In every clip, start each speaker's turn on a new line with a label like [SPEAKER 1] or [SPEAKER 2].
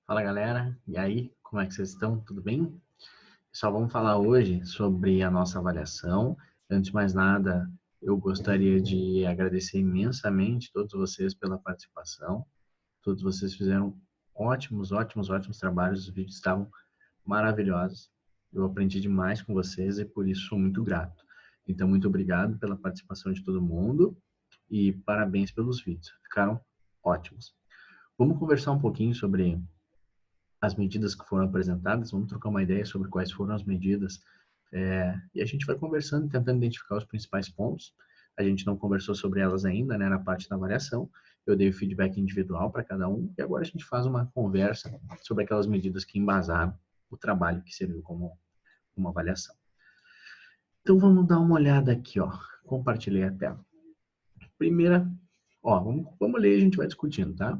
[SPEAKER 1] Fala galera, e aí, como é que vocês estão? Tudo bem? Pessoal, vamos falar hoje sobre a nossa avaliação. Antes de mais nada, eu gostaria de agradecer imensamente todos vocês pela participação. Todos vocês fizeram ótimos trabalhos, os vídeos estavam maravilhosos. Eu aprendi demais com vocês e por isso sou muito grato. Então, muito obrigado pela participação de todo mundo e parabéns pelos vídeos, ficaram ótimos. Vamos conversar um pouquinho sobre as medidas que foram apresentadas, vamos trocar uma ideia sobre quais foram as medidas, e a gente vai conversando, tentando identificar os principais pontos. A gente não conversou sobre elas ainda, né, na parte da avaliação. Eu dei o feedback individual para cada um, e agora a gente faz uma conversa sobre aquelas medidas que embasaram o trabalho que serviu como uma avaliação. Então vamos dar uma olhada aqui, ó. Compartilhei a tela. Primeira, ó, vamos ler e a gente vai discutindo, tá?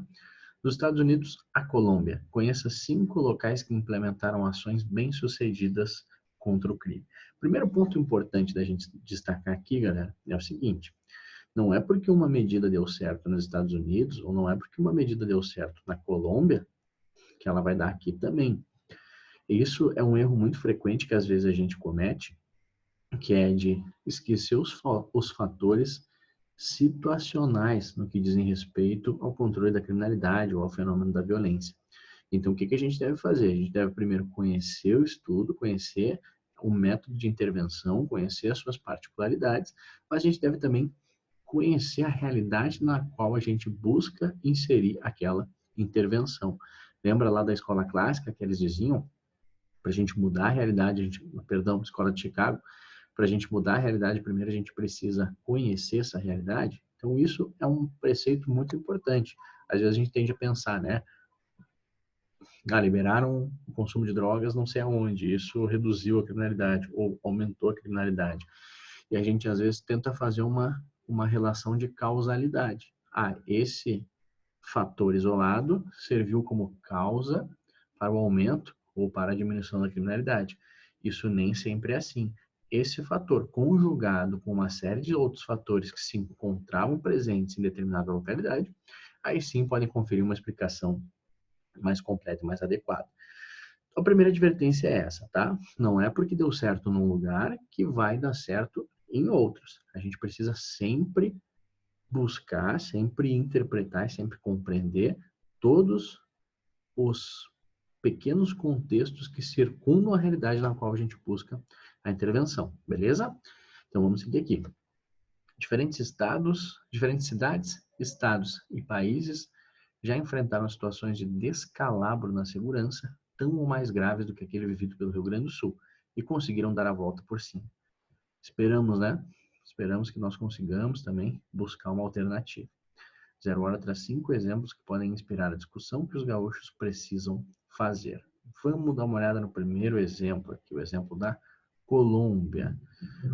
[SPEAKER 1] Dos Estados Unidos à Colômbia, conheça 5 locais que implementaram ações bem-sucedidas contra o crime. Primeiro ponto importante da gente destacar aqui, galera, é o seguinte: não é porque uma medida deu certo nos Estados Unidos, ou não é porque uma medida deu certo na Colômbia, que ela vai dar aqui também. Isso é um erro muito frequente que às vezes a gente comete, que é de esquecer os fatores situacionais no que dizem respeito ao controle da criminalidade ou ao fenômeno da violência. Então, o que a gente deve fazer? A gente deve primeiro conhecer o estudo, conhecer o método de intervenção, conhecer as suas particularidades, mas a gente deve também conhecer a realidade na qual a gente busca inserir aquela intervenção. Lembra lá da escola clássica que eles diziam, para a gente mudar a realidade, perdão, escola de Chicago, para a gente mudar a realidade, primeiro a gente precisa conhecer essa realidade. Então, isso é um preceito muito importante. Às vezes a gente tende a pensar, né? Liberaram o consumo de drogas não sei aonde, isso reduziu a criminalidade ou aumentou a criminalidade. E a gente, às vezes, tenta fazer uma relação de causalidade. Esse fator isolado serviu como causa para o aumento ou para a diminuição da criminalidade. Isso nem sempre é assim. Esse fator, conjugado com uma série de outros fatores que se encontravam presentes em determinada localidade, aí sim podem conferir uma explicação mais completa e mais adequada. Então, a primeira advertência é essa, tá? Não é porque deu certo num lugar que vai dar certo em outros. A gente precisa sempre buscar, sempre interpretar, sempre compreender todos os pequenos contextos que circundam a realidade na qual a gente busca a intervenção, beleza? Então vamos seguir aqui. Diferentes cidades, estados e países já enfrentaram situações de descalabro na segurança, tão ou mais graves do que aquele vivido pelo Rio Grande do Sul, e conseguiram dar a volta por cima. Esperamos, né? Esperamos que nós consigamos também buscar uma alternativa. Zero Hora traz 5 exemplos que podem inspirar a discussão que os gaúchos precisam fazer. Vamos dar uma olhada no primeiro exemplo aqui, o exemplo da Colômbia.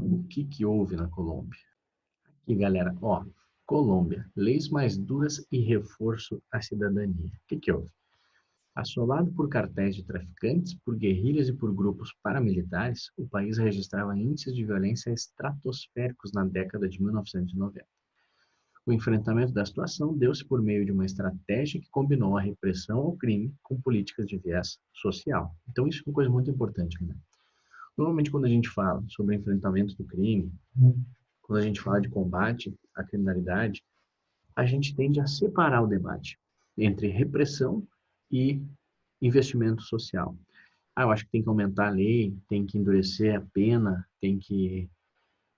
[SPEAKER 1] O que houve na Colômbia? Aqui, galera, ó, Colômbia, leis mais duras e reforço à cidadania. O que houve? Assolado por cartéis de traficantes, por guerrilhas e por grupos paramilitares, o país registrava índices de violência estratosféricos na década de 1990. O enfrentamento da situação deu-se por meio de uma estratégia que combinou a repressão ao crime com políticas de viés social. Então, isso é uma coisa muito importante, né? Normalmente, quando a gente fala sobre enfrentamento do crime, quando a gente fala de combate à criminalidade, a gente tende a separar o debate entre repressão e investimento social. Eu acho que tem que aumentar a lei, tem que endurecer a pena, tem que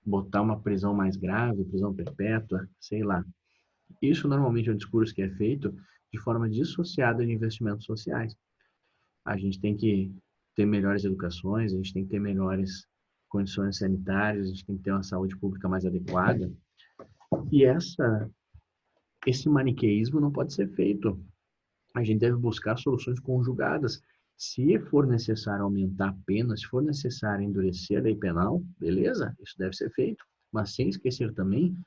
[SPEAKER 1] botar uma prisão mais grave, prisão perpétua, sei lá. Isso normalmente é um discurso que é feito de forma dissociada de investimentos sociais. A gente tem que ter melhores educações, a gente tem que ter melhores condições sanitárias, a gente tem que ter uma saúde pública mais adequada. E esse maniqueísmo não pode ser feito. A gente deve buscar soluções conjugadas. Se for necessário aumentar a pena, se for necessário endurecer a lei penal, beleza, isso deve ser feito. Mas sem esquecer também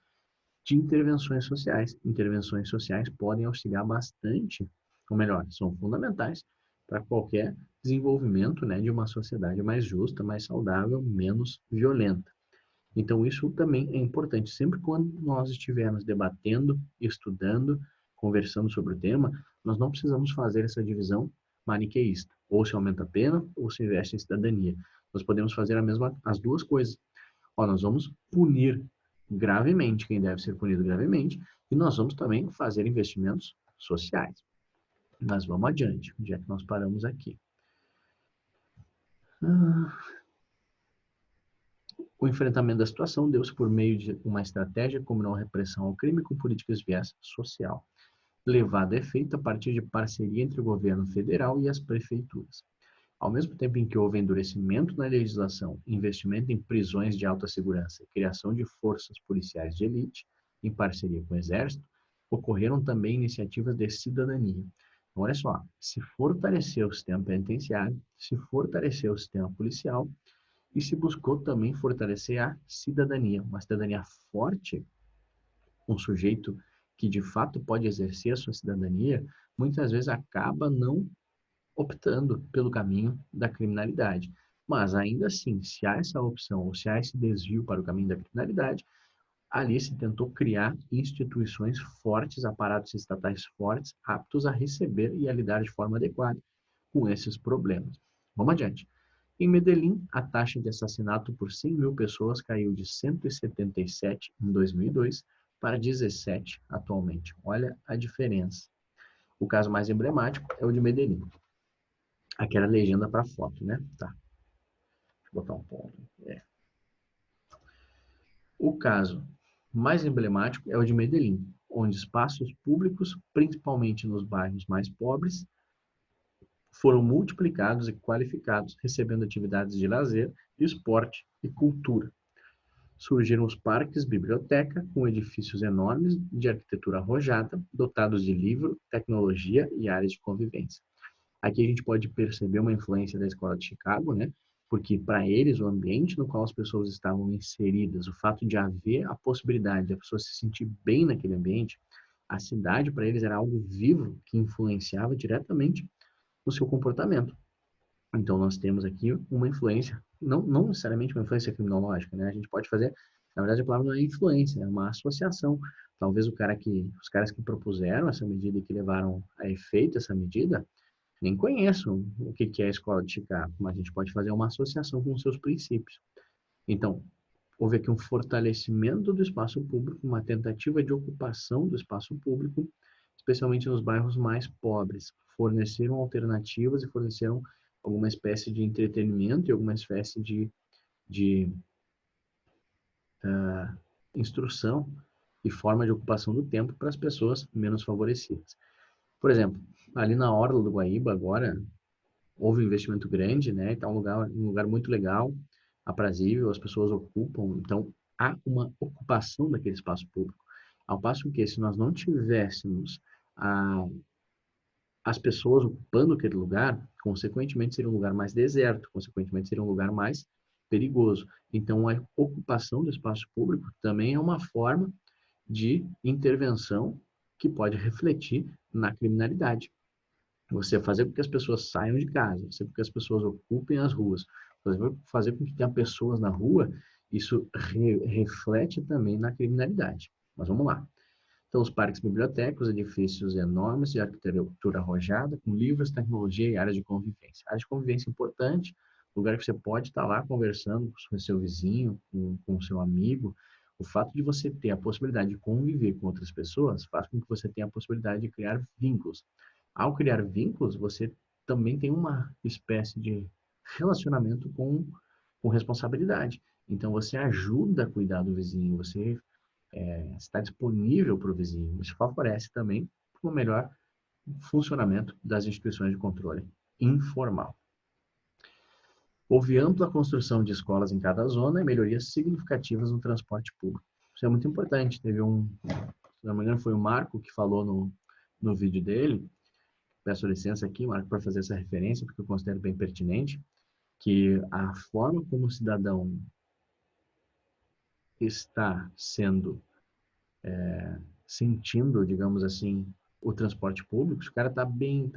[SPEAKER 1] de intervenções sociais. Intervenções sociais podem auxiliar bastante, ou melhor, são fundamentais para qualquer desenvolvimento, né, de uma sociedade mais justa, mais saudável, menos violenta. Então, isso também é importante. Sempre quando nós estivermos debatendo, estudando, conversando sobre o tema, nós não precisamos fazer essa divisão, maniqueísta. Ou se aumenta a pena, ou se investe em cidadania. Nós podemos fazer as duas coisas. Ó, nós vamos punir gravemente quem deve ser punido gravemente, e nós vamos também fazer investimentos sociais. Mas vamos adiante, onde é que nós paramos aqui? O enfrentamento da situação deu-se por meio de uma estratégia que combinou a repressão ao crime com políticas de viés social, levada a efeito a partir de parceria entre o governo federal e as prefeituras. Ao mesmo tempo em que houve endurecimento na legislação, investimento em prisões de alta segurança e criação de forças policiais de elite, em parceria com o Exército, ocorreram também iniciativas de cidadania. Então, olha só, se fortaleceu o sistema penitenciário, se fortaleceu o sistema policial e se buscou também fortalecer a cidadania. Uma cidadania forte, um sujeito que de fato pode exercer a sua cidadania, muitas vezes acaba não optando pelo caminho da criminalidade. Mas ainda assim, se há essa opção ou se há esse desvio para o caminho da criminalidade, ali se tentou criar instituições fortes, aparatos estatais fortes, aptos a receber e a lidar de forma adequada com esses problemas. Vamos adiante. Em Medellín, a taxa de assassinato por 100 mil pessoas caiu de 177 em 2002 para 17 atualmente. Olha a diferença. O caso mais emblemático é o de Medellín. Aquela legenda para foto, né? Tá. Deixa eu botar um ponto. O caso mais emblemático é o de Medellín, onde espaços públicos, principalmente nos bairros mais pobres, foram multiplicados e qualificados, recebendo atividades de lazer, esporte e cultura. Surgiram os parques biblioteca, com edifícios enormes de arquitetura arrojada, dotados de livro, tecnologia e áreas de convivência. Aqui a gente pode perceber uma influência da escola de Chicago, né? Porque para eles o ambiente no qual as pessoas estavam inseridas, o fato de haver a possibilidade de a pessoa se sentir bem naquele ambiente, a cidade para eles era algo vivo que influenciava diretamente o seu comportamento. Então nós temos aqui uma influência, não necessariamente uma influência criminológica, né? A gente pode fazer, na verdade a palavra não é influência, é uma associação. Talvez os caras que propuseram essa medida e que levaram a efeito essa medida, nem conheço o que é a escola de Chicago, mas a gente pode fazer uma associação com os seus princípios. Então, houve aqui um fortalecimento do espaço público, uma tentativa de ocupação do espaço público, especialmente nos bairros mais pobres. Forneceram alternativas e forneceram alguma espécie de entretenimento e alguma espécie de instrução e forma de ocupação do tempo para as pessoas menos favorecidas. Por exemplo, ali na Orla do Guaíba, agora, houve um investimento grande, né? Está um lugar muito legal, aprazível, as pessoas ocupam, então há uma ocupação daquele espaço público. Ao passo que, se nós não tivéssemos as pessoas ocupando aquele lugar, consequentemente seria um lugar mais deserto, consequentemente seria um lugar mais perigoso. Então, a ocupação do espaço público também é uma forma de intervenção que pode refletir na criminalidade. Você fazer com que as pessoas saiam de casa, fazer com que as pessoas ocupem as ruas, fazer com que tenha pessoas na rua, isso reflete também na criminalidade. Mas vamos lá. Então, os parques bibliotecas, edifícios enormes de arquitetura arrojada, com livros, tecnologia e áreas de convivência. Área de convivência importante, lugar que você pode estar lá conversando com o seu vizinho, com o seu amigo. O fato de você ter a possibilidade de conviver com outras pessoas faz com que você tenha a possibilidade de criar vínculos. Ao criar vínculos, você também tem uma espécie de relacionamento com responsabilidade. Então, você ajuda a cuidar do vizinho, você está disponível para o vizinho. Isso favorece também o melhor funcionamento das instituições de controle informal. Houve ampla construção de escolas em cada zona e melhorias significativas no transporte público. Isso é muito importante. Teve se não me engano, foi o Marco que falou no vídeo dele. Peço licença aqui, Marco, para fazer essa referência, porque eu considero bem pertinente, que a forma como o cidadão está sentindo, digamos assim, o transporte público, se o cara tá bem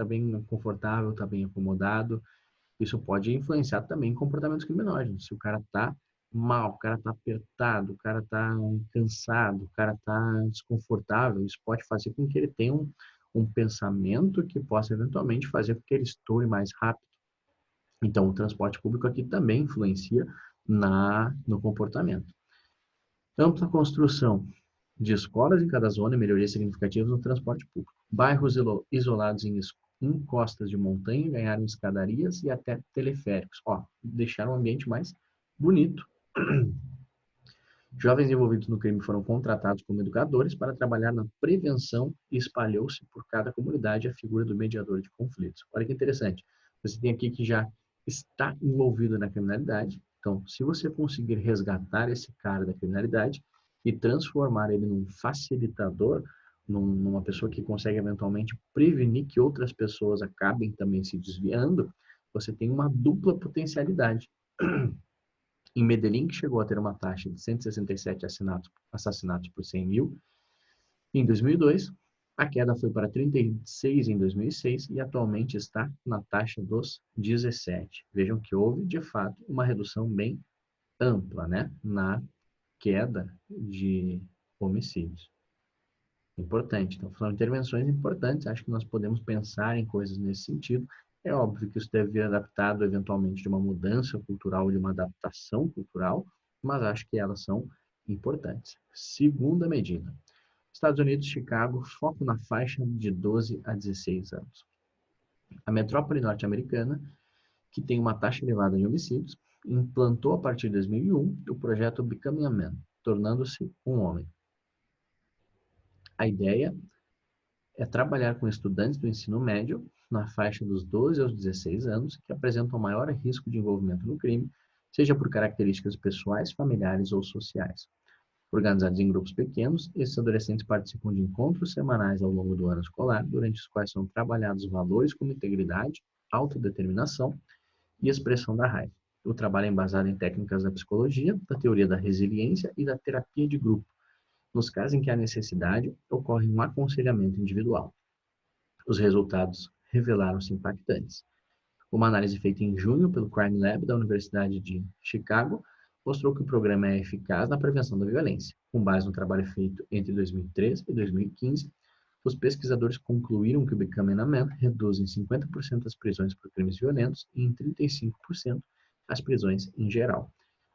[SPEAKER 1] confortável, está bem acomodado, isso pode influenciar também em comportamentos criminosos. Se o cara tá mal, o cara tá apertado, o cara tá cansado, o cara tá desconfortável, isso pode fazer com que ele tenha um pensamento que possa eventualmente fazer com que ele estoure mais rápido. Então, o transporte público aqui também influencia no comportamento. Ampla construção de escolas em cada zona e melhorias significativas no transporte público. Bairros isolados em encostas de montanha ganharam escadarias e até teleféricos. Deixaram o ambiente mais bonito. Jovens envolvidos no crime foram contratados como educadores para trabalhar na prevenção e espalhou-se por cada comunidade a figura do mediador de conflitos. Olha que interessante. Você tem aqui que já está envolvido na criminalidade. Então, se você conseguir resgatar esse cara da criminalidade e transformar ele num facilitador, numa pessoa que consegue eventualmente prevenir que outras pessoas acabem também se desviando, você tem uma dupla potencialidade. Em Medellín, que chegou a ter uma taxa de 167 assassinatos por 100 mil, em 2002, a queda foi para 36 em 2006 e atualmente está na taxa dos 17. Vejam que houve, de fato, uma redução bem ampla, né, na queda de homicídios. Importante. Então, são intervenções importantes. Acho que nós podemos pensar em coisas nesse sentido. É óbvio que isso deve vir adaptado, eventualmente, de uma mudança cultural, de uma adaptação cultural, mas acho que elas são importantes. Segunda medida. Estados Unidos, Chicago, foco na faixa de 12 a 16 anos. A metrópole norte-americana, que tem uma taxa elevada de homicídios, implantou a partir de 2001 o projeto Becoming a Man, tornando-se um homem. A ideia é trabalhar com estudantes do ensino médio na faixa dos 12 aos 16 anos que apresentam maior risco de envolvimento no crime, seja por características pessoais, familiares ou sociais. Organizados em grupos pequenos, esses adolescentes participam de encontros semanais ao longo do ano escolar, durante os quais são trabalhados valores como integridade, autodeterminação e expressão da raiva. O trabalho é embasado em técnicas da psicologia, da teoria da resiliência e da terapia de grupo. Nos casos em que há necessidade, ocorre um aconselhamento individual. Os resultados revelaram-se impactantes. Uma análise feita em junho pelo Crime Lab da Universidade de Chicago mostrou que o programa é eficaz na prevenção da violência. Com base no trabalho feito entre 2013 e 2015, os pesquisadores concluíram que o Becoming a Man reduz em 50% as prisões por crimes violentos e em 35% as prisões em geral,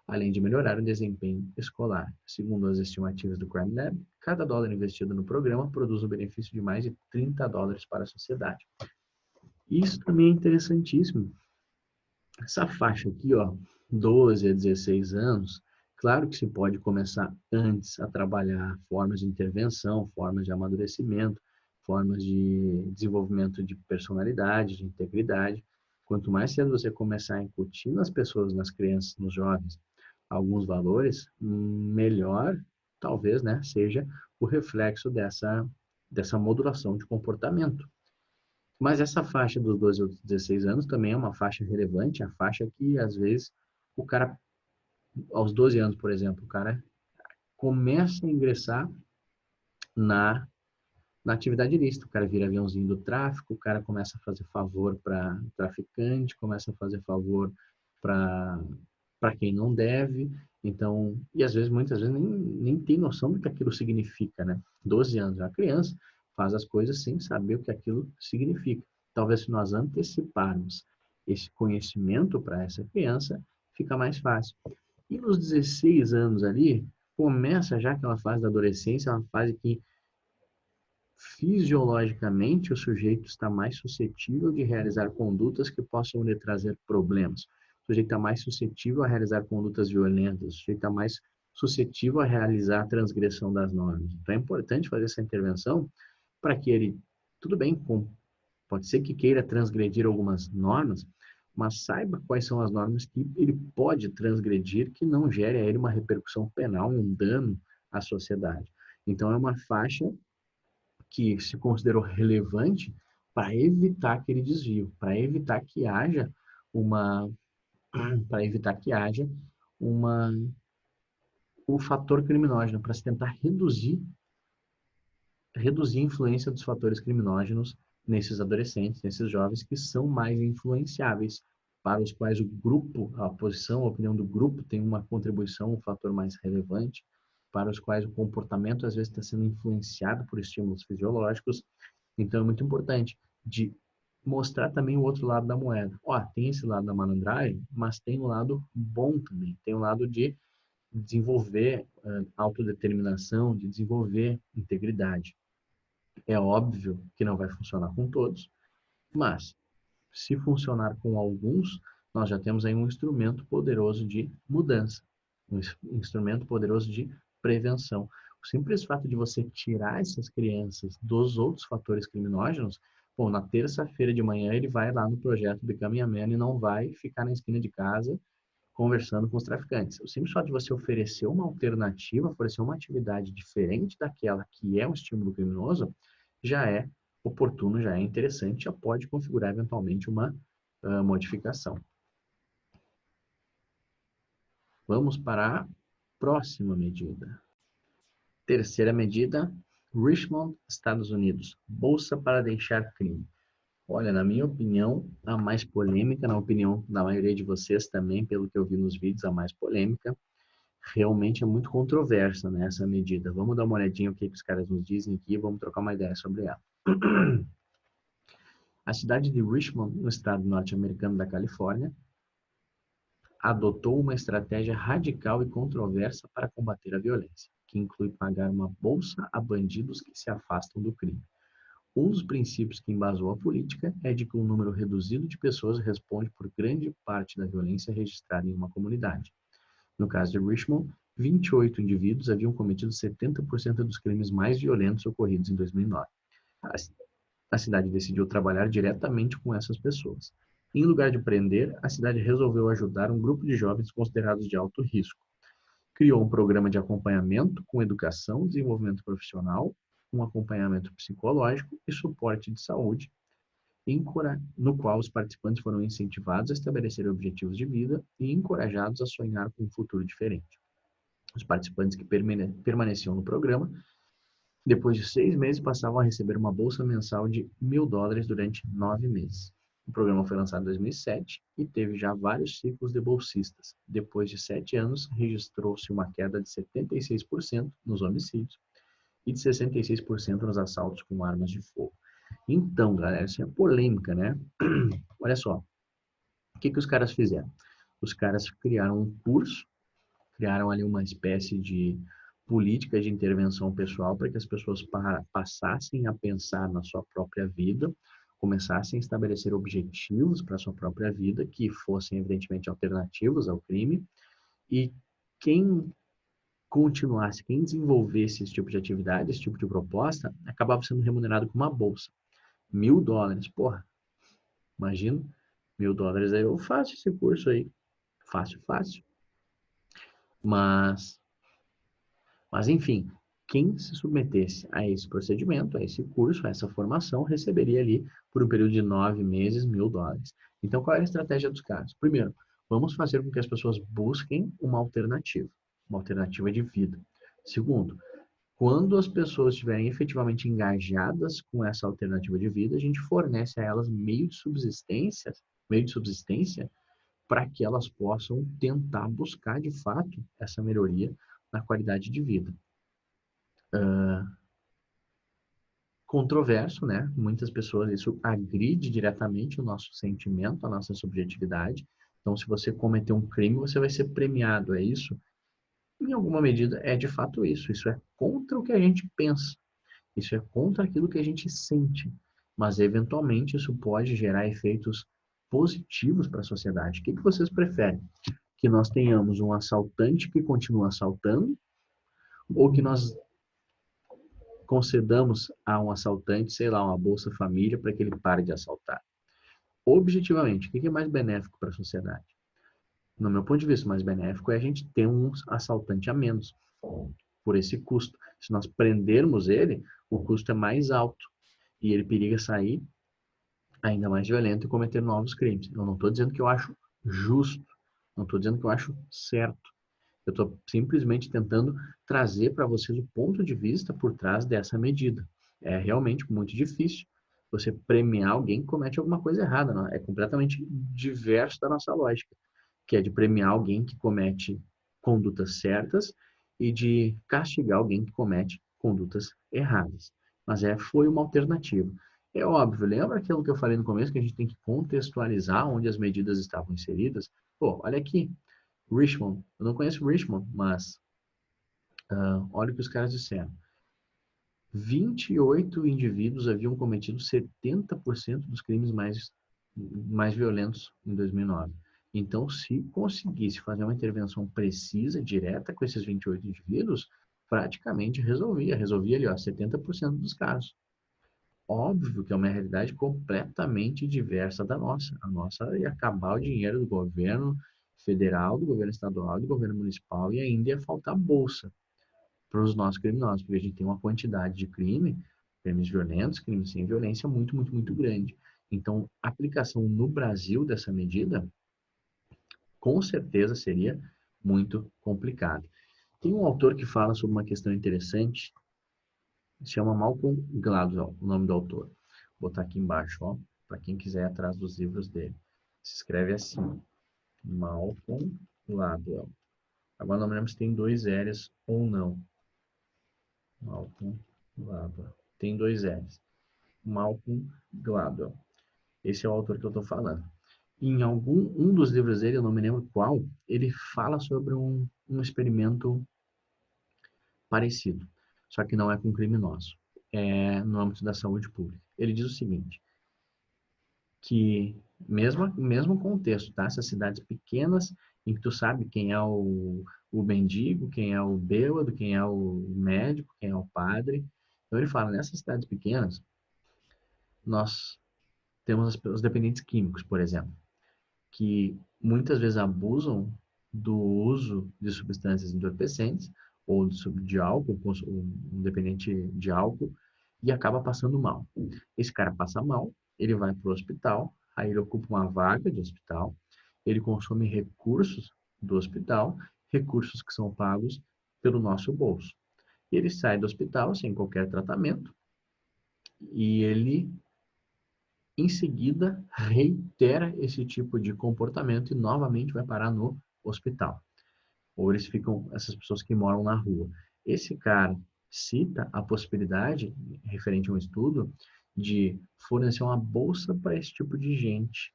[SPEAKER 1] além de melhorar o desempenho escolar. Segundo as estimativas do Crime Lab, cada dólar investido no programa produz um benefício de mais de $30 para a sociedade. Isso também é interessantíssimo. Essa faixa aqui, 12 a 16 anos, claro que se pode começar antes a trabalhar formas de intervenção, formas de amadurecimento, formas de desenvolvimento de personalidade, de integridade. Quanto mais cedo você começar a incutir nas pessoas, nas crianças, nos jovens, alguns valores, melhor talvez, né, seja o reflexo dessa modulação de comportamento. Mas essa faixa dos 12 aos 16 anos também é uma faixa relevante, a faixa que, às vezes, o cara, aos 12 anos, por exemplo, o cara começa a ingressar na atividade ilícita. O cara vira aviãozinho do tráfico, o cara começa a fazer favor para traficante, começa a fazer favor para quem não deve. Então, e às vezes, muitas vezes, nem tem noção do que aquilo significa, né? 12 anos, a criança faz as coisas sem saber o que aquilo significa. Talvez se nós anteciparmos esse conhecimento para essa criança, fica mais fácil. E nos 16 anos ali, começa já aquela fase da adolescência, uma fase que fisiologicamente o sujeito está mais suscetível de realizar condutas que possam lhe trazer problemas. O sujeito está mais suscetível a realizar condutas violentas, o sujeito está mais suscetível a realizar a transgressão das normas. Então é importante fazer essa intervenção para que ele, tudo bem, pode ser que queira transgredir algumas normas, mas saiba quais são as normas que ele pode transgredir que não gere a ele uma repercussão penal, um dano à sociedade. Então é uma faixa que se considerou relevante para evitar aquele desvio, para evitar que haja o fator criminógeno, para se tentar reduzir a influência dos fatores criminógenos nesses adolescentes, nesses jovens que são mais influenciáveis, para os quais o grupo, a posição, a opinião do grupo tem uma contribuição, um fator mais relevante, para os quais o comportamento às vezes está sendo influenciado por estímulos fisiológicos. Então é muito importante de mostrar também o outro lado da moeda. Ó, tem esse lado da malandragem, mas tem o lado bom também. Tem o lado de desenvolver autodeterminação, de desenvolver integridade. É óbvio que não vai funcionar com todos, mas se funcionar com alguns, nós já temos aí um instrumento poderoso de mudança, um instrumento poderoso de prevenção. O simples fato de você tirar essas crianças dos outros fatores criminógenos, bom, na terça-feira de manhã ele vai lá no projeto Becoming a Man e não vai ficar na esquina de casa conversando com os traficantes. O simples fato de você oferecer uma alternativa, oferecer uma atividade diferente daquela que é um estímulo criminoso, já é oportuno, já é interessante, já pode configurar eventualmente uma modificação. Vamos para a próxima medida. Terceira medida, Richmond, Estados Unidos. Bolsa para deixar crime. Olha, na minha opinião, a mais polêmica, na opinião da maioria de vocês também, pelo que eu vi nos vídeos, a mais polêmica, realmente é muito controversa, né, essa medida. Vamos dar uma olhadinha o que os caras nos dizem aqui e vamos trocar uma ideia sobre ela. A cidade de Richmond, no estado norte-americano da Califórnia, adotou uma estratégia radical e controversa para combater a violência, que inclui pagar uma bolsa a bandidos que se afastam do crime. Um dos princípios que embasou a política é de que um número reduzido de pessoas responde por grande parte da violência registrada em uma comunidade. No caso de Richmond, 28 indivíduos haviam cometido 70% dos crimes mais violentos ocorridos em 2009. A cidade decidiu trabalhar diretamente com essas pessoas. Em lugar de prender, a cidade resolveu ajudar um grupo de jovens considerados de alto risco. Criou um programa de acompanhamento com educação, desenvolvimento profissional, um acompanhamento psicológico e suporte de saúde, no qual os participantes foram incentivados a estabelecer objetivos de vida e encorajados a sonhar com um futuro diferente. Os participantes que permaneciam no programa, depois de 6 meses, passavam a receber uma bolsa mensal de $1.000 durante 9 meses. O programa foi lançado em 2007 e teve já vários ciclos de bolsistas. Depois de 7 anos, registrou-se uma queda de 76% nos homicídios e de 66% nos assaltos com armas de fogo. Então, galera, isso é polêmica, né? Olha só, o que os caras fizeram? Os caras criaram um curso, criaram ali uma espécie de política de intervenção pessoal para que as pessoas passassem a pensar na sua própria vida, começassem a estabelecer objetivos para a sua própria vida, que fossem, evidentemente, alternativos ao crime, e quem continuasse, quem desenvolvesse esse tipo de atividade, esse tipo de proposta, acabava sendo remunerado com uma bolsa. $1.000, porra, imagina, $1.000 aí eu faço esse curso aí, fácil, fácil. Mas enfim, quem se submetesse a esse procedimento, a esse curso, a essa formação, receberia ali, por um período de 9 meses, $1.000. Então, qual era a estratégia dos caras? Primeiro, vamos fazer com que as pessoas busquem uma alternativa de vida. Segundo, quando as pessoas estiverem efetivamente engajadas com essa alternativa de vida, a gente fornece a elas meio de subsistência para que elas possam tentar buscar de fato essa melhoria na qualidade de vida. Controverso, né? Muitas pessoas, isso agride diretamente o nosso sentimento, a nossa subjetividade. Então, se você cometer um crime, você vai ser premiado, é isso? Em alguma medida, é de fato isso. Isso é contra o que a gente pensa. Isso é contra aquilo que a gente sente. Mas, eventualmente, isso pode gerar efeitos positivos para a sociedade. O que vocês preferem? Que nós tenhamos um assaltante que continua assaltando ou que nós concedamos a um assaltante, sei lá, uma Bolsa Família para que ele pare de assaltar? Objetivamente, o que é mais benéfico para a sociedade? No meu ponto de vista, o mais benéfico é a gente ter um assaltante a menos por esse custo. Se nós prendermos ele, o custo é mais alto e ele periga sair ainda mais violento e cometer novos crimes. Eu não estou dizendo que eu acho justo, não estou dizendo que eu acho certo. Eu estou simplesmente tentando trazer para vocês o ponto de vista por trás dessa medida. É realmente muito difícil você premiar alguém que comete alguma coisa errada. Não? É completamente diverso da nossa lógica, que é de premiar alguém que comete condutas certas e de castigar alguém que comete condutas erradas. Mas foi uma alternativa. É óbvio, lembra aquilo que eu falei no começo, que a gente tem que contextualizar onde as medidas estavam inseridas? Pô, olha aqui, Richmond. Eu não conheço Richmond, mas olha o que os caras disseram. 28 indivíduos haviam cometido 70% dos crimes mais violentos em 2009. Então, se conseguisse fazer uma intervenção precisa, direta com esses 28 indivíduos, praticamente resolvia ali, ó, 70% dos casos. Óbvio que é uma realidade completamente diversa da nossa. A nossa ia acabar o dinheiro do governo federal, do governo estadual, do governo municipal e ainda ia faltar bolsa para os nossos criminosos, porque a gente tem uma quantidade de crimes violentos, crimes sem violência muito, muito, muito grande. Então, a aplicação no Brasil dessa medida, com certeza seria muito complicada. Tem um autor que fala sobre uma questão interessante, se chama Malcolm Gladwell, o nome do autor. Vou botar aqui embaixo, ó, para quem quiser ir atrás dos livros dele. Se escreve assim, Malcolm Gladwell. Agora não me lembro se tem dois L's ou não. Malcolm Gladwell. Tem dois L's. Malcolm Gladwell. Esse é o autor que eu estou falando. Em um dos livros dele, eu não me lembro qual, ele fala sobre um experimento parecido, só que não é com criminosos, é no âmbito da saúde pública. Ele diz o seguinte, que mesmo contexto, tá? Essas cidades pequenas, em que tu sabe quem é o mendigo, quem é o bêbado, quem é o médico, quem é o padre. Então ele fala, nessas cidades pequenas, nós temos os dependentes químicos, por exemplo, que muitas vezes abusam do uso de substâncias entorpecentes ou de álcool, um dependente de álcool, e acaba passando mal. Esse cara passa mal, ele vai para o hospital, aí ele ocupa uma vaga de hospital, ele consome recursos do hospital, recursos que são pagos pelo nosso bolso. Ele sai do hospital sem qualquer tratamento e ele em seguida reitera esse tipo de comportamento e novamente vai parar no hospital. Ou eles ficam, essas pessoas que moram na rua. Esse cara cita a possibilidade, referente a um estudo, de fornecer uma bolsa para esse tipo de gente.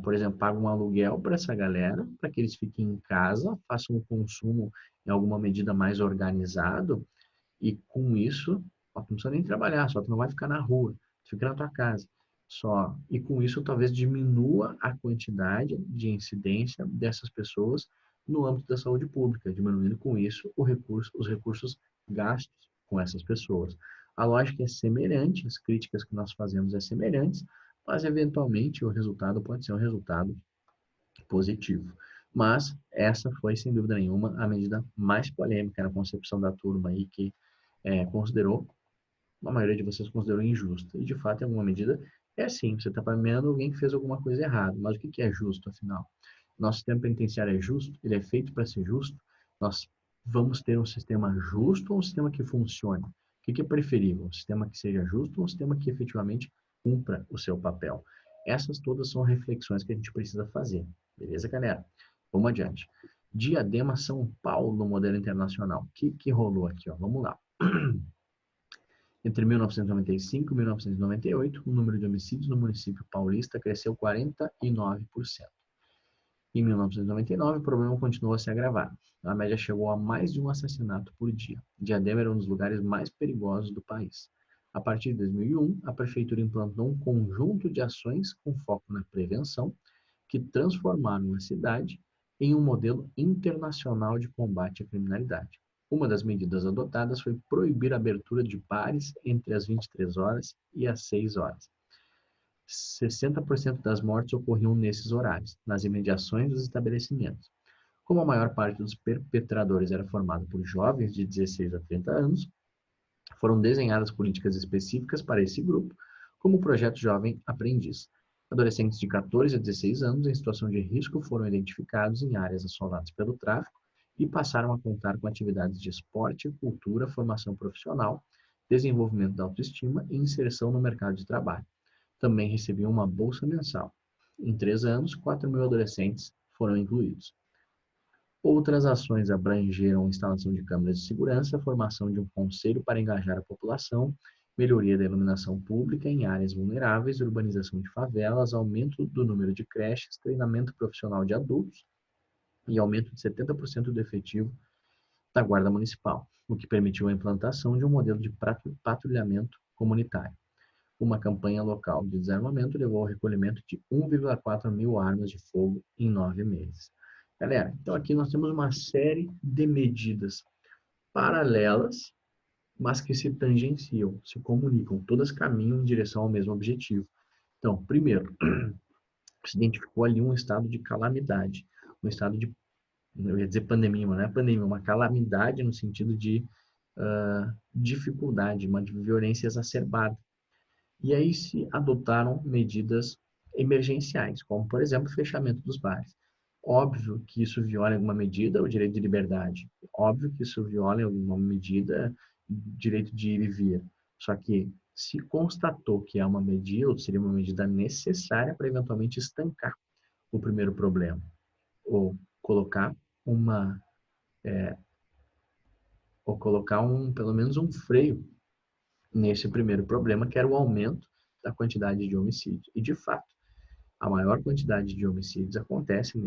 [SPEAKER 1] Por exemplo, paga um aluguel para essa galera, para que eles fiquem em casa, façam o consumo em alguma medida mais organizado, e com isso, ó, tu não precisa nem trabalhar, só tu não vai ficar na rua, tu fica na tua casa. Só. E com isso, talvez diminua a quantidade de incidência dessas pessoas no âmbito da saúde pública, diminuindo com isso os recursos gastos com essas pessoas. A lógica é semelhante, as críticas que nós fazemos é semelhantes, mas eventualmente o resultado pode ser um resultado positivo. Mas essa foi, sem dúvida nenhuma, a medida mais polêmica na concepção da turma aí que considerou, a maioria de vocês considerou injusta. E de fato, em alguma medida, é sim, você está premiando alguém que fez alguma coisa errada. Mas o que é justo, afinal? Nosso sistema penitenciário é justo? Ele é feito para ser justo? Nós vamos ter um sistema justo ou um sistema que funcione? O que é preferível? Um sistema que seja justo ou um sistema que efetivamente cumpra o seu papel? Essas todas são reflexões que a gente precisa fazer. Beleza, galera? Vamos adiante. Diadema, São Paulo, no modelo internacional. O que rolou aqui? Ó? Vamos lá. Entre 1995 e 1998, o número de homicídios no município paulista cresceu 49%. Em 1999, o problema continuou a se agravar. A média chegou a mais de um assassinato por dia. Diadema era um dos lugares mais perigosos do país. A partir de 2001, a prefeitura implantou um conjunto de ações com foco na prevenção, que transformaram a cidade em um modelo internacional de combate à criminalidade. Uma das medidas adotadas foi proibir a abertura de bares entre as 23 horas e as 6 horas. 60% das mortes ocorriam nesses horários, nas imediações dos estabelecimentos. Como a maior parte dos perpetradores era formada por jovens de 16 a 30 anos, foram desenhadas políticas específicas para esse grupo, como o Projeto Jovem Aprendiz. Adolescentes de 14 a 16 anos em situação de risco foram identificados em áreas assoladas pelo tráfico e passaram a contar com atividades de esporte, cultura, formação profissional, desenvolvimento da autoestima e inserção no mercado de trabalho. Também recebiam uma bolsa mensal. Em 3 anos, 4.000 adolescentes foram incluídos. Outras ações abrangeram a instalação de câmeras de segurança, a formação de um conselho para engajar a população melhoria da iluminação pública em áreas vulneráveis, urbanização de favelas, aumento do número de creches, treinamento profissional de adultos e aumento de 70% do efetivo da Guarda Municipal, o que permitiu a implantação de um modelo de patrulhamento comunitário. Uma campanha local de desarmamento levou ao recolhimento de 1,4 mil armas de fogo em 9 meses. Galera, então aqui nós temos uma série de medidas paralelas, mas que se tangenciam, se comunicam, todas caminham em direção ao mesmo objetivo. Então, primeiro, se identificou ali um estado de calamidade, um estado de, eu ia dizer pandemia, mas não é pandemia, uma calamidade no sentido de dificuldade, uma violência exacerbada. E aí se adotaram medidas emergenciais, como, por exemplo, o fechamento dos bares. Óbvio que isso viola em alguma medida o direito de liberdade. Óbvio que isso viola em alguma medida o direito de ir e vir. Só que se constatou que é uma medida, ou seria uma medida necessária para eventualmente estancar o primeiro problema, ou colocar uma, ou colocar pelo menos um freio nesse primeiro problema, que era o aumento da quantidade de homicídios. E, de fato, a maior quantidade de homicídios acontece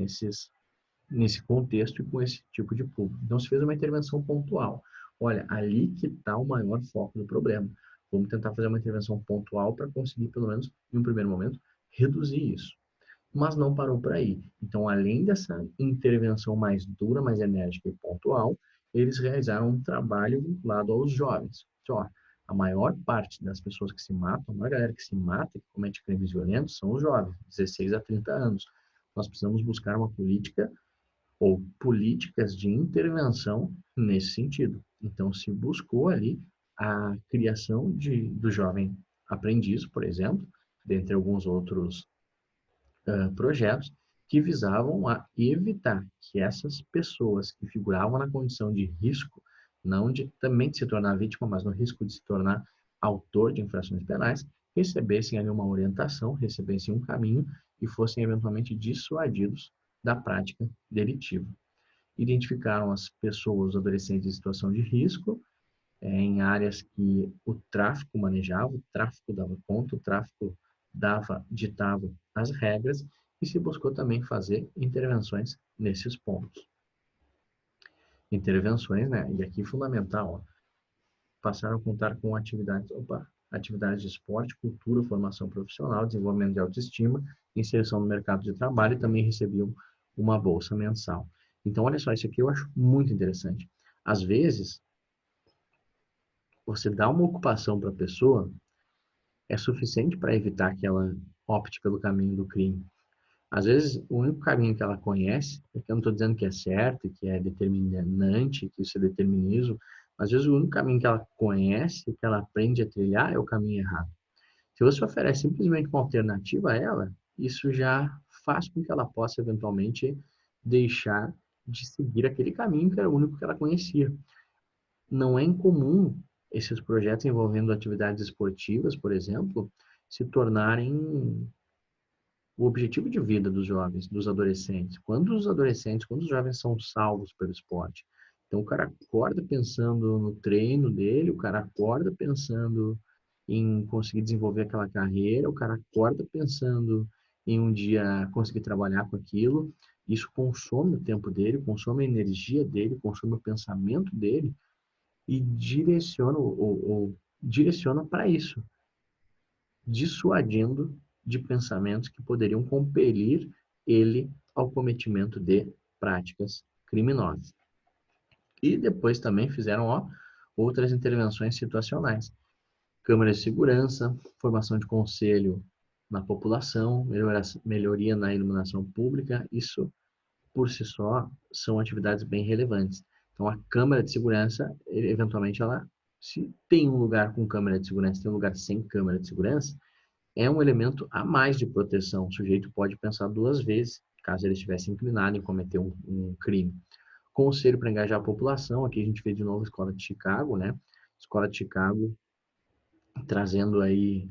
[SPEAKER 1] nesse contexto e com esse tipo de público. Então, se fez uma intervenção pontual. Olha, ali que está o maior foco do problema. Vamos tentar fazer uma intervenção pontual para conseguir, pelo menos, em um primeiro momento, reduzir isso. Mas não parou por aí. Então, além dessa intervenção mais dura, mais enérgica e pontual, eles realizaram um trabalho vinculado aos jovens. Só, a maior parte das pessoas que se matam, a maior galera que se mata, que comete crimes violentos, são os jovens, 16 a 30 anos. Nós precisamos buscar uma política ou políticas de intervenção nesse sentido. Então, se buscou ali a criação do jovem aprendiz, por exemplo, dentre alguns outros projetos que visavam a evitar que essas pessoas que figuravam na condição de risco, não de também de se tornar vítima, mas no risco de se tornar autor de infrações penais, recebessem ali uma orientação, recebessem um caminho e fossem eventualmente dissuadidos da prática delitiva. Identificaram as pessoas, os adolescentes em situação de risco, em áreas que o tráfico manejava, o tráfico dava conta, o tráfico ditava as regras e se buscou também fazer intervenções nesses pontos. Intervenções, né? E aqui fundamental, ó, passaram a contar com atividades de esporte, cultura, formação profissional, desenvolvimento de autoestima, inserção no mercado de trabalho e também recebiam uma bolsa mensal. Então, olha só, isso aqui eu acho muito interessante. Às vezes, você dá uma ocupação para a pessoa é suficiente para evitar que ela opte pelo caminho do crime. Às vezes, o único caminho que ela conhece, é que eu não estou dizendo que é certo, que é determinante, que isso é determinismo, às vezes o único caminho que ela conhece, que ela aprende a trilhar, é o caminho errado. Se você oferece simplesmente uma alternativa a ela, isso já faz com que ela possa, eventualmente, deixar de seguir aquele caminho que era o único que ela conhecia. Não é incomum esses projetos envolvendo atividades esportivas, por exemplo, se tornarem o objetivo de vida dos jovens, dos adolescentes. Quando os jovens são salvos pelo esporte. Então, o cara acorda pensando no treino dele, o cara acorda pensando em conseguir desenvolver aquela carreira, o cara acorda pensando em um dia conseguir trabalhar com aquilo. Isso consome o tempo dele, consome a energia dele, consome o pensamento dele e direciona para isso, dissuadindo de pensamentos que poderiam compelir ele ao cometimento de práticas criminosas. E depois também fizeram outras intervenções situacionais. Câmeras de segurança, formação de conselho na população, melhoria na iluminação pública, isso por si só são atividades bem relevantes. Então a câmera de segurança, eventualmente se tem um lugar com câmera de segurança, tem um lugar sem câmera de segurança, é um elemento a mais de proteção. O sujeito pode pensar duas vezes, caso ele estivesse inclinado em cometer um crime. Conselho para engajar a população, aqui a gente vê de novo a Escola de Chicago, né? Escola de Chicago trazendo aí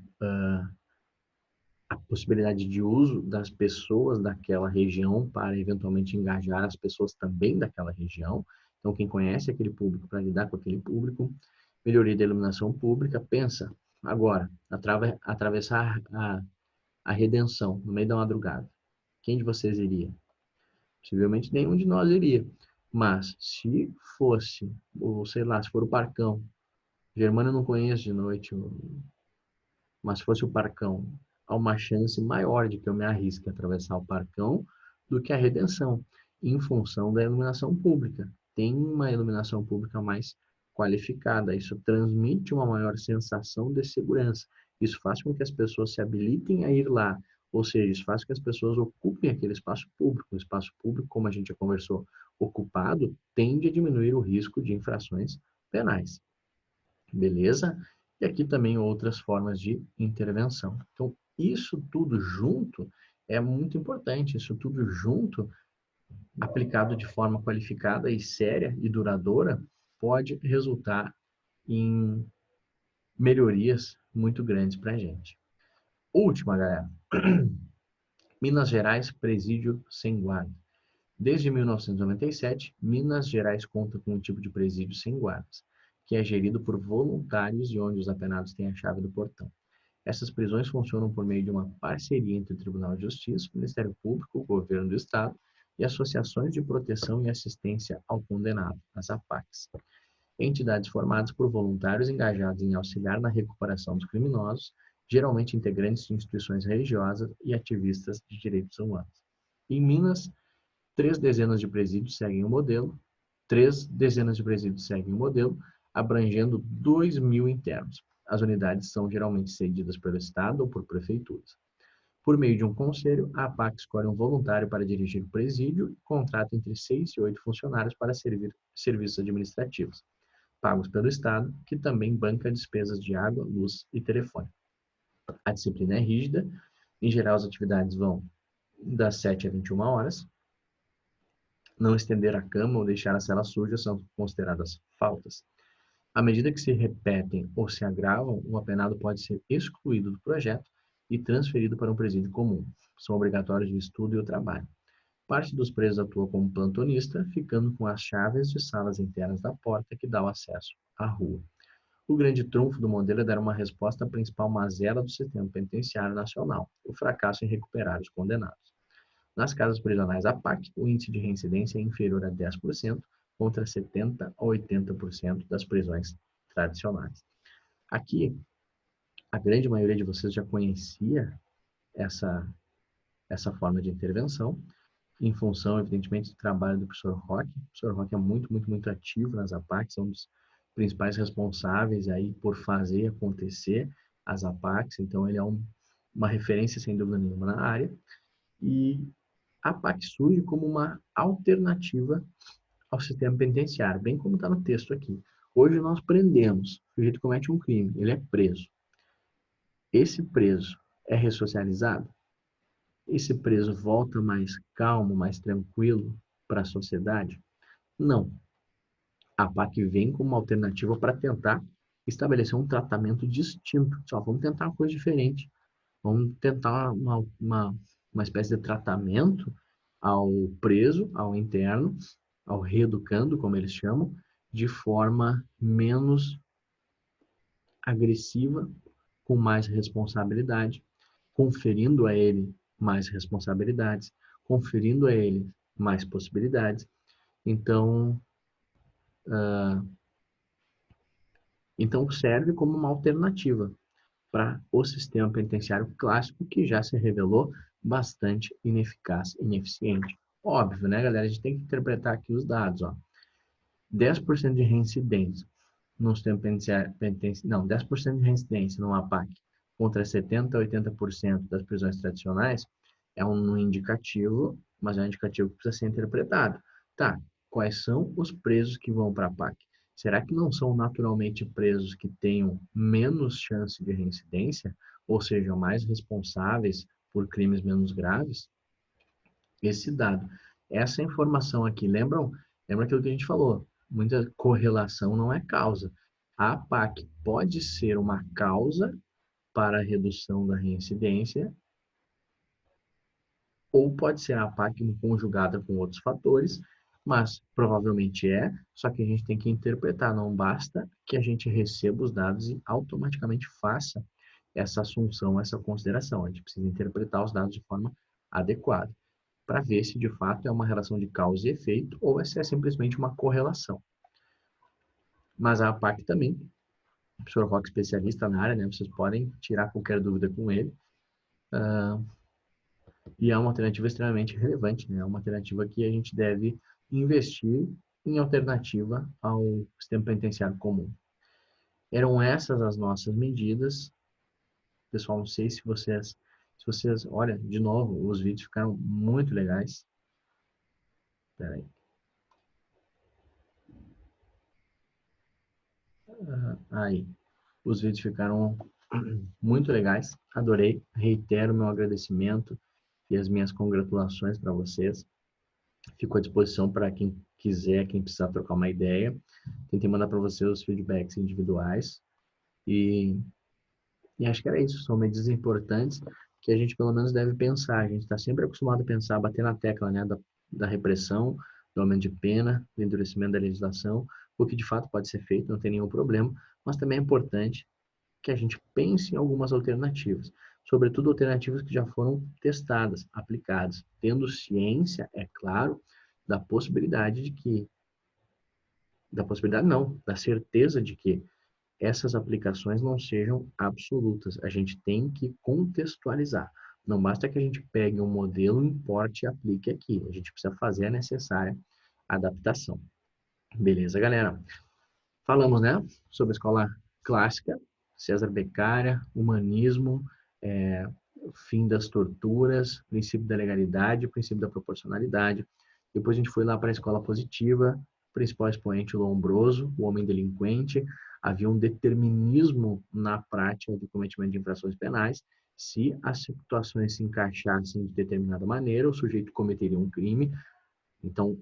[SPEAKER 1] a possibilidade de uso das pessoas daquela região para eventualmente engajar as pessoas também daquela região. Então, quem conhece aquele público para lidar com aquele público, melhoria da iluminação pública, pensa, agora, atravessar a redenção no meio da madrugada, quem de vocês iria? Possivelmente nenhum de nós iria. Mas se fosse, ou sei lá, se for o Parcão, Germano eu não conheço de noite, mas se fosse o Parcão, há uma chance maior de que eu me arrisque a atravessar o Parcão do que a Redenção, em função da iluminação pública. Tem uma iluminação pública mais qualificada, isso transmite uma maior sensação de segurança. Isso faz com que as pessoas se habilitem a ir lá, ou seja, isso faz com que as pessoas ocupem aquele espaço público. O espaço público, como a gente já conversou, ocupado, tende a diminuir o risco de infrações penais. Beleza? E aqui também outras formas de intervenção. Então, isso tudo junto é muito importante. Isso tudo junto, aplicado de forma qualificada e séria e duradoura, pode resultar em melhorias muito grandes para a gente. Última, galera. Minas Gerais, presídio sem guarda. Desde 1997, Minas Gerais conta com um tipo de presídio sem guardas, que é gerido por voluntários e onde os apenados têm a chave do portão. Essas prisões funcionam por meio de uma parceria entre o Tribunal de Justiça, o Ministério Público, o Governo do Estado e associações de proteção e assistência ao condenado, as APACs. Entidades formadas por voluntários engajados em auxiliar na recuperação dos criminosos, geralmente integrantes de instituições religiosas e ativistas de direitos humanos. Em Minas, 3 dezenas de presídios seguem o modelo, abrangendo 2.000 internos. As unidades são geralmente cedidas pelo Estado ou por prefeituras. Por meio de um conselho, a APAC escolhe um voluntário para dirigir o presídio e contrata entre 6 e 8 funcionários para servir serviços administrativos, pagos pelo Estado, que também banca despesas de água, luz e telefone. A disciplina é rígida, em geral as atividades vão das 7 a 21 horas, não estender a cama ou deixar a cela suja são consideradas faltas. À medida que se repetem ou se agravam, o apenado pode ser excluído do projeto e transferido para um presídio comum. São obrigatórios o estudo e o trabalho. Parte dos presos atua como plantonista, ficando com as chaves de salas internas da porta que dá o acesso à rua. O grande trunfo do modelo é dar uma resposta à principal mazela do sistema penitenciário nacional, o fracasso em recuperar os condenados. Nas casas prisionais APAC, o índice de reincidência é inferior a 10%, contra 70% a 80% das prisões tradicionais. Aqui, a grande maioria de vocês já conhecia essa forma de intervenção, em função, evidentemente, do trabalho do professor Roque. O professor Roque é muito ativo nas APACs, é um dos principais responsáveis aí por fazer acontecer as APACs, então ele é uma referência, sem dúvida nenhuma, na área, e a APAC surge como uma alternativa ao sistema penitenciário, bem como está no texto aqui. Hoje nós prendemos, o sujeito comete um crime, ele é preso. Esse preso é ressocializado? Esse preso volta mais calmo, mais tranquilo para a sociedade? Não. A APAC vem como uma alternativa para tentar estabelecer um tratamento distinto. Só vamos tentar uma coisa diferente. Vamos tentar uma espécie de tratamento ao preso, ao interno, ao reeducando, como eles chamam, de forma menos agressiva, com mais responsabilidade, conferindo a ele mais responsabilidades, conferindo a ele mais possibilidades. Então, serve como uma alternativa para o sistema penitenciário clássico, que já se revelou bastante ineficaz e ineficiente. Óbvio, né, galera? A gente tem que interpretar aqui os dados, ó. 10% de reincidência no sistema penitenciário, 10% de reincidência no APAC contra 70% a 80% das prisões tradicionais é um indicativo, mas é um indicativo que precisa ser interpretado. Tá, quais são os presos que vão para a APAC? Será que não são naturalmente presos que tenham menos chance de reincidência, ou sejam mais responsáveis por crimes menos graves? Esse dado, essa informação aqui, lembra aquilo que a gente falou? Muita correlação não é causa. A APAC pode ser uma causa para a redução da reincidência, ou pode ser a APAC conjugada com outros fatores, mas provavelmente é, só que a gente tem que interpretar, não basta que a gente receba os dados e automaticamente faça essa assunção, essa consideração. A gente precisa interpretar os dados de forma adequada, para ver se de fato é uma relação de causa e efeito ou se é simplesmente uma correlação. Mas a parte também, o professor Roque, especialista na área, né, vocês podem tirar qualquer dúvida com ele, e é uma alternativa extremamente relevante, né? É uma alternativa que a gente deve investir em alternativa ao sistema penitenciário comum. Eram essas as nossas medidas. Pessoal, não sei se vocês, olha, de novo, os vídeos ficaram muito legais. Espera aí. Aí, os vídeos ficaram muito legais. Adorei. Reitero meu agradecimento e as minhas congratulações para vocês. Fico à disposição para quem quiser, quem precisar trocar uma ideia. Tentei mandar para vocês os feedbacks individuais. E acho que era isso. São medidas importantes que a gente pelo menos deve pensar. A gente está sempre acostumado a pensar, bater na tecla, né, da repressão, do aumento de pena, do endurecimento da legislação, o que de fato pode ser feito, não tem nenhum problema, mas também é importante que a gente pense em algumas alternativas, sobretudo alternativas que já foram testadas, aplicadas, tendo ciência, é claro, da possibilidade de que, da possibilidade não, da certeza de que essas aplicações não sejam absolutas. A gente tem que contextualizar. Não basta que a gente pegue um modelo, importe e aplique aqui. A gente precisa fazer a necessária adaptação. Beleza, galera? Falamos, né, sobre a escola clássica, César Beccaria, humanismo, fim das torturas, princípio da legalidade, princípio da proporcionalidade. Depois a gente foi lá para a escola positiva, principal expoente Lombroso, o homem delinquente. Havia um determinismo na prática do cometimento de infrações penais. Se as situações se encaixassem de determinada maneira, o sujeito cometeria um crime. Então,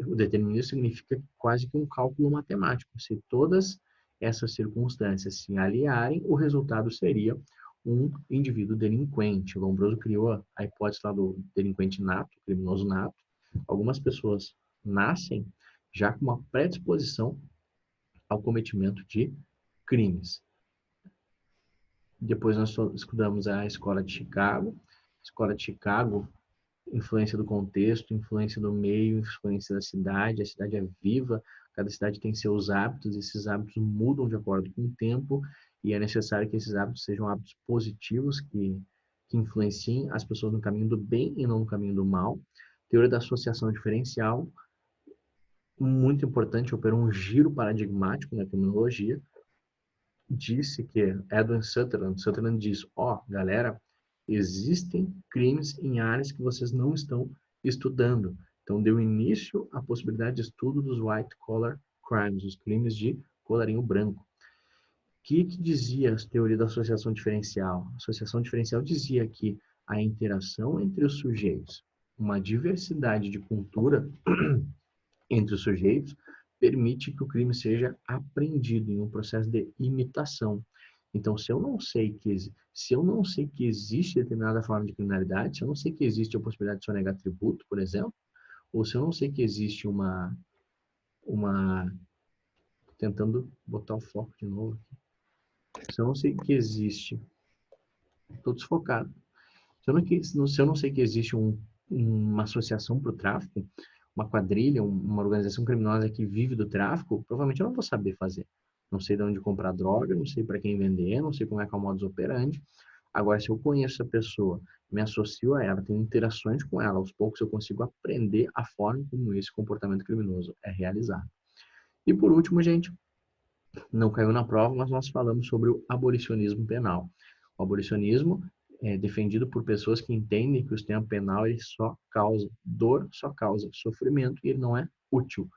[SPEAKER 1] o determinismo significa quase que um cálculo matemático. Se todas essas circunstâncias se aliarem, o resultado seria um indivíduo delinquente. O Lombroso criou a hipótese lá do delinquente nato, criminoso nato. Algumas pessoas nascem já com uma predisposição ao cometimento de crimes. Depois nós estudamos a Escola de Chicago. Escola de Chicago, influência do contexto, influência do meio, influência da cidade. A cidade é viva, cada cidade tem seus hábitos, esses hábitos mudam de acordo com o tempo e é necessário que esses hábitos sejam hábitos positivos, que influenciem as pessoas no caminho do bem e não no caminho do mal. Teoria da associação diferencial, muito importante, operou um giro paradigmático na criminologia. Disse que Edwin Sutherland diz, galera, existem crimes em áreas que vocês não estão estudando. Então, deu início à possibilidade de estudo dos white collar crimes, os crimes de colarinho branco. O que dizia a teoria da associação diferencial? A associação diferencial dizia que a interação entre os sujeitos, uma diversidade de cultura entre os sujeitos, permite que o crime seja aprendido em um processo de imitação. Então, se eu não sei que existe determinada forma de criminalidade, se eu não sei que existe a possibilidade de sonegar tributo, por exemplo, ou se eu não sei que existe tentando botar o foco de novo aqui. Se eu não sei que existe, estou desfocado. Se eu não sei que existe uma associação para o tráfico, uma quadrilha, uma organização criminosa que vive do tráfico, provavelmente eu não vou saber fazer. Não sei de onde comprar droga, não sei para quem vender, não sei como é que é o modus operandi. Agora, se eu conheço a pessoa, me associo a ela, tenho interações com ela, aos poucos eu consigo aprender a forma como esse comportamento criminoso é realizado. E por último, gente, não caiu na prova, mas nós falamos sobre o abolicionismo penal. O abolicionismo é defendido por pessoas que entendem que o sistema penal ele só causa dor, só causa sofrimento e ele não é útil.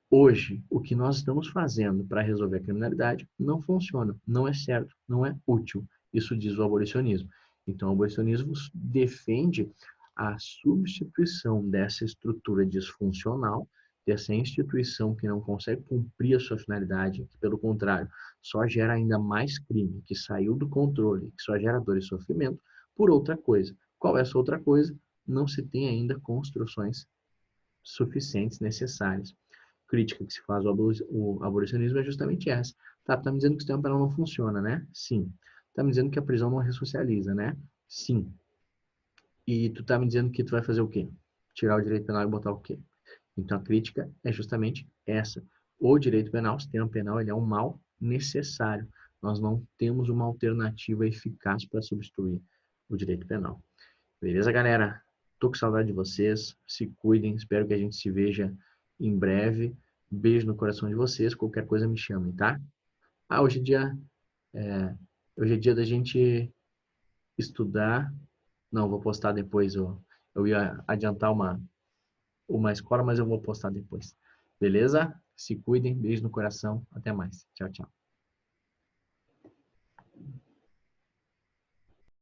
[SPEAKER 1] Hoje, o que nós estamos fazendo para resolver a criminalidade não funciona, não é certo, não é útil. Isso diz o abolicionismo. Então, o abolicionismo defende a substituição dessa estrutura disfuncional, dessa instituição que não consegue cumprir a sua finalidade, que, pelo contrário, só gera ainda mais crime, que saiu do controle, que só gera dor e sofrimento, por outra coisa. Qual é essa outra coisa? Não se tem ainda construções suficientes, necessárias. Crítica que se faz ao abolicionismo é justamente essa. Tá, tá me dizendo que o sistema penal não funciona, né? Sim. Tá me dizendo que a prisão não ressocializa, né? Sim. E tu tá me dizendo que tu vai fazer o quê? Tirar o direito penal e botar o quê? Então a crítica é justamente essa. O direito penal, o sistema penal, ele é um mal necessário. Nós não temos uma alternativa eficaz para substituir o direito penal. Beleza, galera? Tô com saudade de vocês. Se cuidem. Espero que a gente se veja em breve. Beijo no coração de vocês. Qualquer coisa me chamem, tá? Ah, hoje é dia da gente estudar. Não, vou postar depois. Eu ia adiantar uma escola, mas eu vou postar depois. Beleza? Se cuidem. Beijo no coração. Até mais. Tchau, tchau.